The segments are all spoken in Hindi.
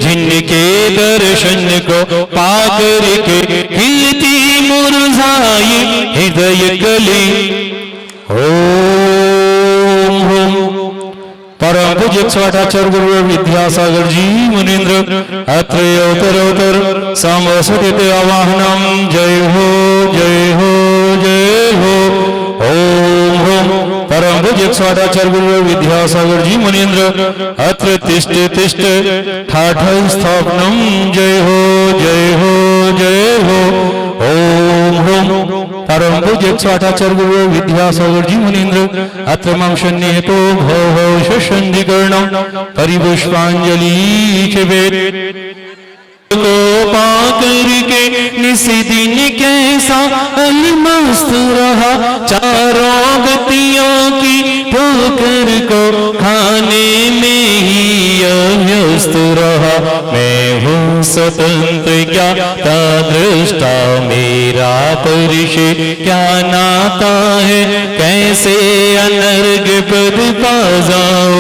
जिनके दर्शन को पाकर के कीर्ति मुरझाई हृदय कली। ओम ओम परम पूज्य 108 गुरु विद्यासागर जी मुनीन्द्र अत्र अवतर सामसुते आवाहनम। जय हो जय हो जय हो। ओम ओम परम पूज्य 108 गुरु विद्यासागर जी मुनीन्द्र अत्र तिष्ठ तिष्ठ ठाठ स्थापनम। जय हो जय हो जय हो। ओम ओम परम पूज्य 108 गुरु विद्यासागर जी मुनीन्द्र अत्र मम शन्येतो भव शंधिकर्णम परिपुष्पांजलि च वेद को पाकर के निस्दिन कैसा अलमस्त रहा। चारों गतियों की ठोकर को खाने में ही व्यस्त रहा। मैं हूँ स्वतंत्र क्या दृष्टा मेरा परिचय क्या नाता है। कैसे अनर्घ पद पा जाओ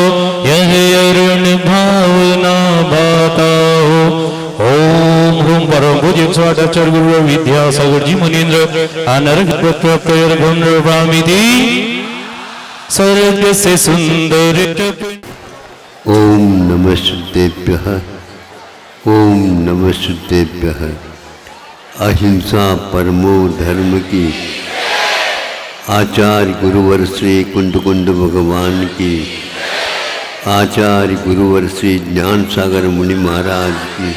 यह अरुण भावना बताओ। ओम ह्रूम परम पूज्य 108 गुरु विद्यासागर जी मुनीन्द्र अनर्घ स्वर्ग से सुंदर। ओम नमः शुद्धेभ्यः। ओम नमः शुद्धेभ्यः। अहिंसा परमो धर्म की। आचार्य गुरुवर श्री कुंड कुंड भगवान की। आचार्य गुरुवर श्री ज्ञान सागर मुनि महाराज की।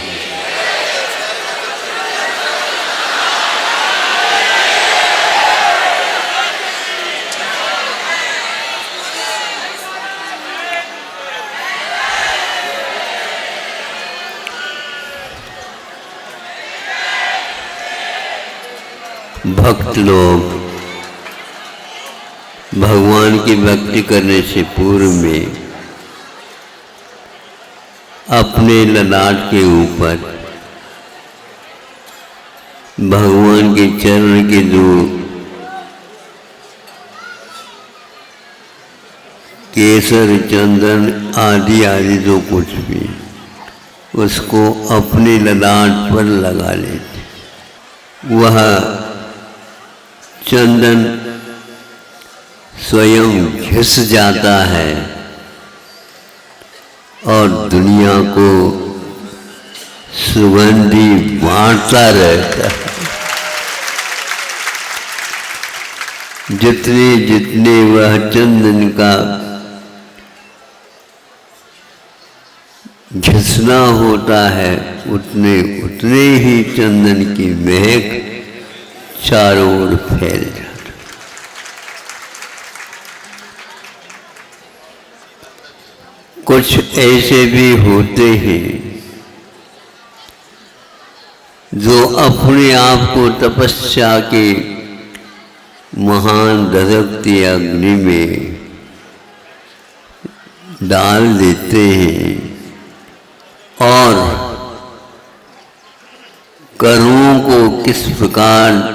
भक्त लोग भगवान की भक्ति करने से पूर्व में अपने ललाट के ऊपर भगवान के चरण के जो केसर चंदन आदि आदि जो कुछ भी उसको अपने ललाट पर लगा लेते। वह चंदन स्वयं घिस जाता है और दुनिया को सुगंधी बांटता रहता है। जितने जितने वह चंदन का घिसना होता है उतने उतने ही चंदन की महक चारों ओर फैल जाता। कुछ ऐसे भी होते हैं जो अपने आप को तपस्या के महान दहकती अग्नि में डाल देते हैं और कर्मों को किस प्रकार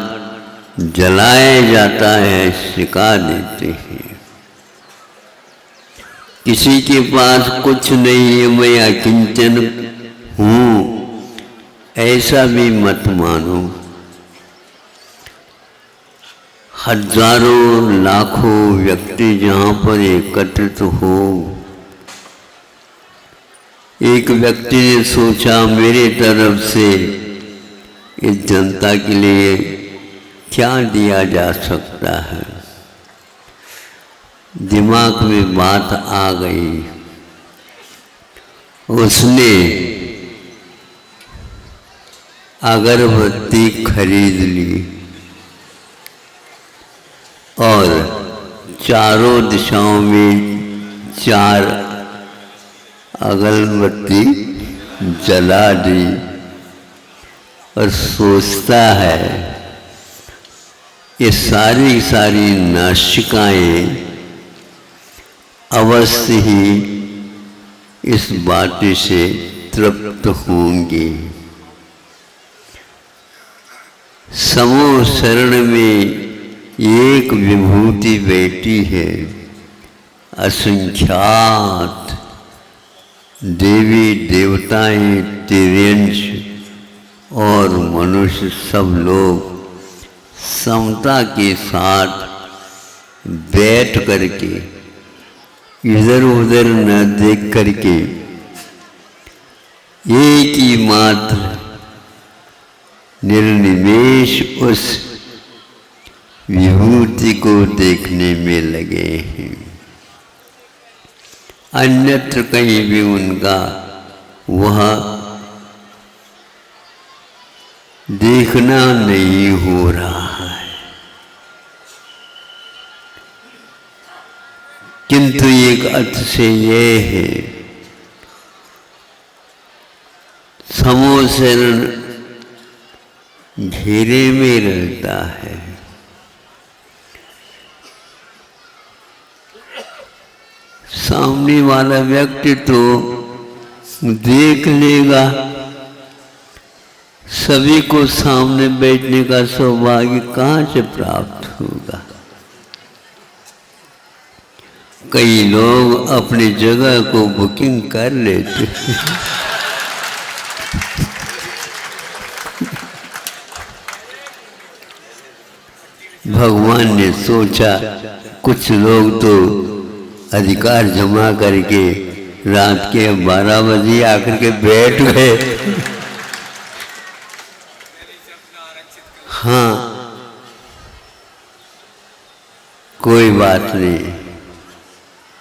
जलाया जाता है सिखा देते हैं। किसी के पास कुछ नहीं है, मैं अकिंचन हूँ, ऐसा भी मत मानो। हजारों लाखों व्यक्ति जहाँ पर एकत्रित हो, एक व्यक्ति ने सोचा मेरे तरफ से इस जनता के लिए क्या दिया जा सकता है। दिमाग में बात आ गई। उसने अगरबत्ती खरीद ली और चारों दिशाओं में 4 अगरबत्ती जला दी और सोचता है ये सारी सारी नासिकाएं अवश्य ही इस बात से तृप्त होंगी। समूह शरण में एक विभूति बैठी है, असंख्यात देवी देवताएं, तिर्यंश और मनुष्य सब लोग समता के साथ बैठ करके इधर उधर न देख करके एक ही मात्र निर्निमेष उस विभूति को देखने में लगे हैं। अन्यत्र कहीं भी उनका वह देखना नहीं हो रहा है। किंतु एक अर्थ से यह है, समो शरण घेरे में रहता है। सामने वाला व्यक्ति तो देख लेगा, सभी को सामने बैठने का सौभाग्य कहाँ से प्राप्त होगा। कई लोग अपनी जगह को बुकिंग कर लेते हैं। भगवान ने सोचा कुछ लोग तो अधिकार जमा करके रात के 12 बजे आकर के बैठ गए। हाँ, कोई बात नहीं,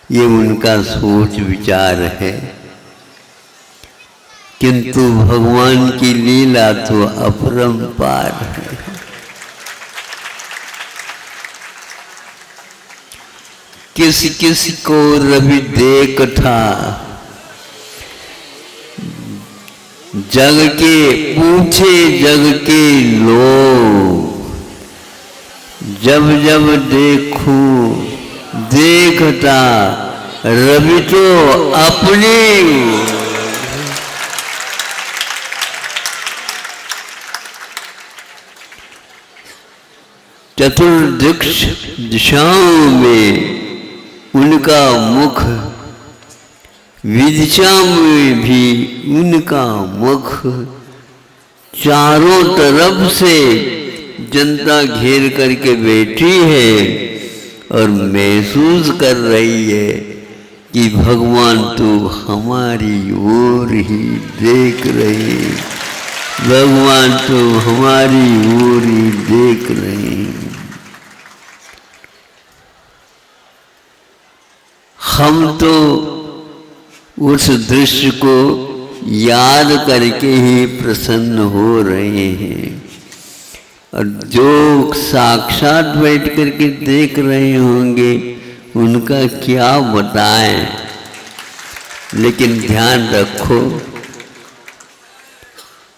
ये उनका सोच विचार है, किंतु भगवान की लीला तो अपरंपार है। किसी किसी को रवि देखता, जग के पूछे जग के लोग, जब जब देखूं देखता रवि तो अपने। चतुर्दिक्ष दिशाओं में उनका मुख, विदिशा में भी उनका मुख, चारों तरफ से जनता घेर करके बैठी है और महसूस कर रही है कि भगवान तो हमारी ओर ही देख रहे हैं, भगवान तो हमारी ओर ही देख रहे हैं। हम तो उस दृश्य को याद करके ही प्रसन्न हो रहे हैं, और जो साक्षात बैठ करके देख रहे होंगे उनका क्या बताएं। लेकिन ध्यान रखो,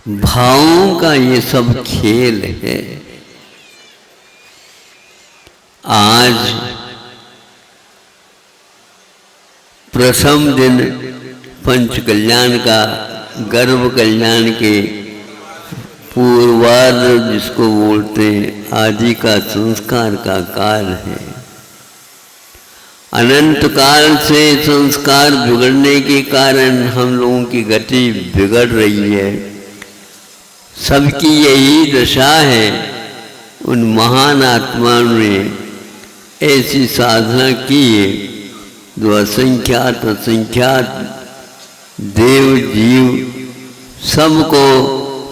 भावों का ये सब खेल है। आज प्रथम दिन पंच कल्याण का, गर्भ कल्याण के पूर्वार्ध जिसको बोलते हैं, आदि का संस्कार का काल है। अनंत काल से संस्कार बिगड़ने के कारण हम लोगों की गति बिगड़ रही है। सबकी यही दशा है। उन महान आत्माओं ने ऐसी साधना की है, जो असंख्यात असंख्यात देव जीव सबको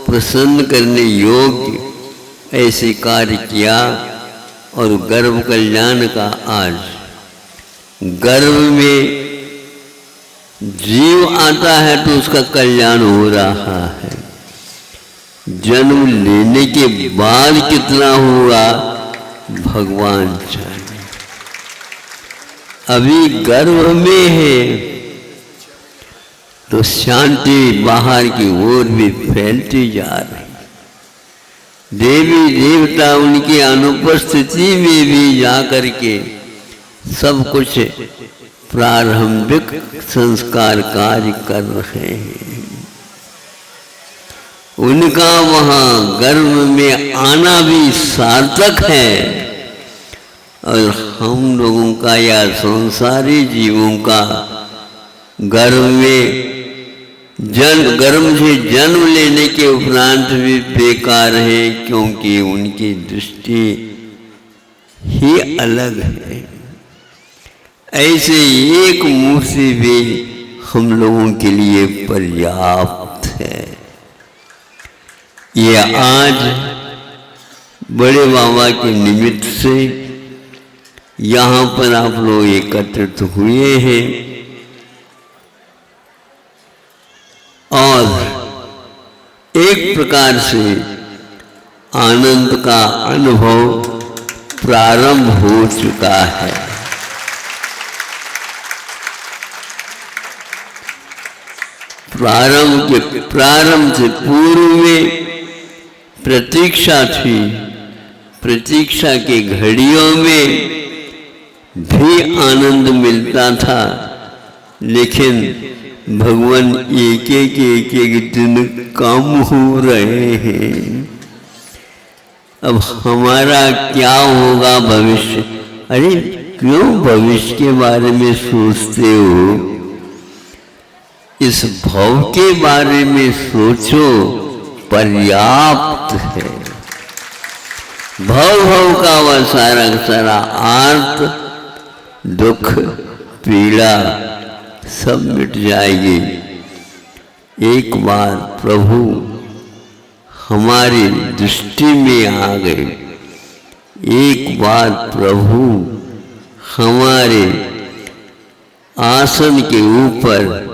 प्रसन्न करने योग्य ऐसे कार्य किया। और गर्भ कल्याण का आज गर्भ में जीव आता है तो उसका कल्याण हो रहा है। जन्म लेने के बाद कितना हुआ भगवान जाने। अभी गर्भ में है तो शांति बाहर की ओर भी फैलती जा रही। देवी देवता उनकी अनुपस्थिति में भी जाकर के सब कुछ प्रारंभिक संस्कार कार्य कर रहे हैं। उनका वहाँ गर्भ में आना भी सार्थक है, और हम लोगों का या संसारी जीवों का गर्भ में गर्भ से जन्म लेने के उपरांत भी बेकार है, क्योंकि उनकी दृष्टि ही अलग है। ऐसे एक मूर्ति भी हम लोगों के लिए पर्याप्त है। ये आज बड़े बाबा के निमित्त से यहाँ पर आप लोग एकत्रित हुए हैं और एक प्रकार से आनंद का अनुभव प्रारंभ हो चुका है। प्रारंभ से पूर्व में प्रतीक्षा थी। प्रतीक्षा के घड़ियों में भी आनंद मिलता था, लेकिन भगवान एक एक दिन कम हो रहे हैं। अब हमारा क्या होगा भविष्य? अरे क्यों भविष्य के बारे में सोचते हो? इस भव के बारे में सोचो, पर्याप्त है। भव का वह सारा आर्त दुख पीड़ा सब मिट जाएगी। एक बार प्रभु हमारी दृष्टि में आ गए, एक बार प्रभु हमारे आसन के ऊपर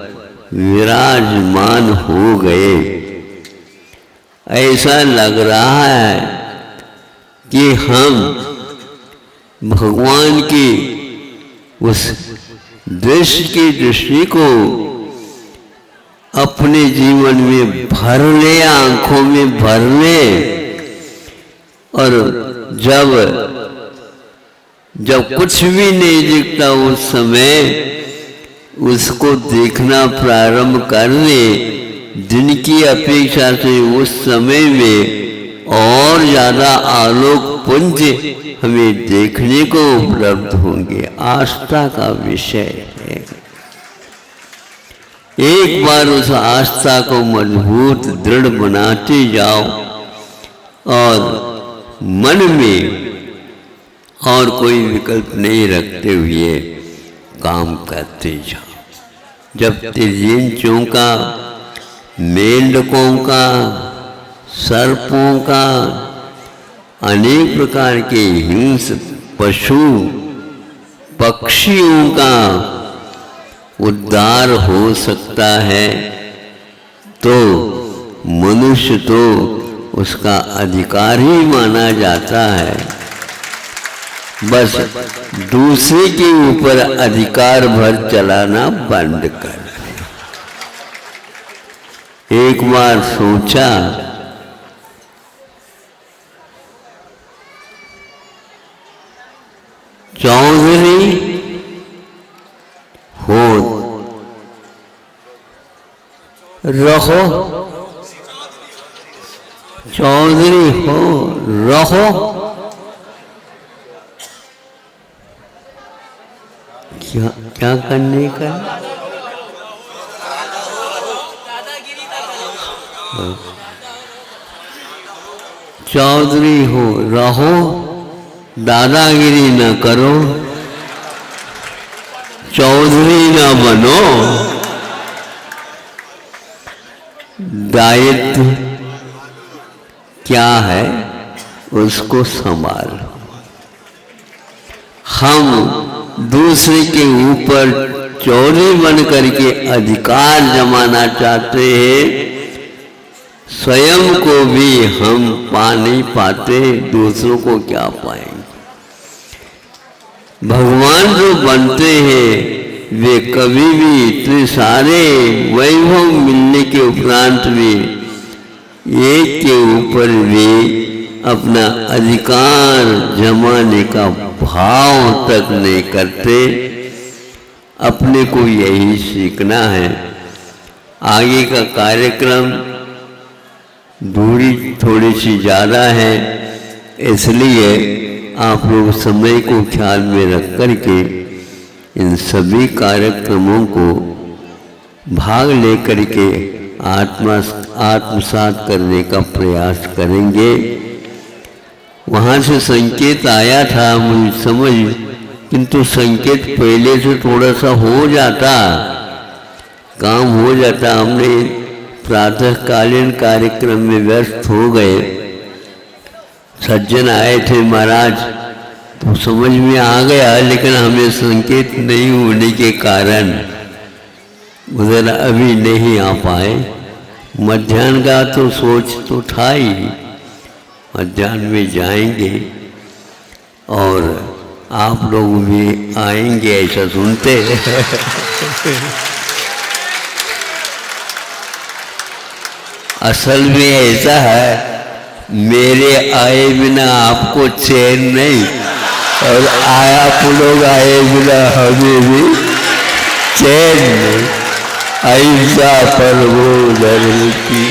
विराजमान हो गए। ऐसा लग रहा है कि हम भगवान की उस दृष्टि को अपने जीवन में भर ले, आंखों में भर ले। और जब कुछ भी नहीं दिखता उस समय उसको देखना प्रारंभ कर ले। दिन की अपेक्षा से उस समय में और ज्यादा आलोक पुंज हमें देखने को उपलब्ध होंगे। आस्था का विषय है। एक बार उस आस्था को मजबूत दृढ़ बनाते जाओ और मन में और कोई विकल्प नहीं रखते हुए काम करते जाओ। जब तेजींचों का, मेंढकों का, सर्पों का, अनेक प्रकार के हिंस्र पशु पक्षियों का उद्धार हो सकता है, तो मनुष्य तो उसका अधिकार ही माना जाता है। बस दूसरे के ऊपर अधिकार भर चलाना बंद कर। एक बार सोचा, चौधरी हो रहो, चौधरी हो रहो, क्या करने का? चौधरी हो रहो, दादागिरी न करो, चौधरी न बनो। दायित्व क्या है उसको संभालो। हम दूसरे के ऊपर चौधरी बन करके अधिकार जमाना चाहते हैं, स्वयं को भी हम पा नहीं पाते, दूसरों को क्या पाएंगे। भगवान जो बनते हैं वे कभी भी इतने सारे वैभव मिलने के उपरांत भी एक के ऊपर भी अपना अधिकार जमाने का भाव तक नहीं करते। अपने को यही सीखना है। आगे का कार्यक्रम दूरी थोड़ी सी ज़्यादा है, इसलिए आप लोग समय को ख्याल में रख करके इन सभी कार्यक्रमों को भाग लेकर के आत्मसात करने का प्रयास करेंगे। वहाँ से संकेत आया था मुझे समझ, किंतु संकेत पहले से थोड़ा सा हो जाता, काम हो जाता। हमने प्रातःकालीन कार्यक्रम में व्यस्त हो गए, सज्जन आए थे महाराज, तो समझ में आ गया, लेकिन हमें संकेत नहीं होने के कारण उधर अभी नहीं आ पाए। मध्याह्न का तो सोच तो था ही, मध्याह्न में जाएंगे और आप लोग भी आएंगे ऐसा सुनते असल में ऐसा है, मेरे आए बिना आपको चैन नहीं, और आप लोग आए बिना हमें भी चैन नहीं। ऐसा परमो धर्म की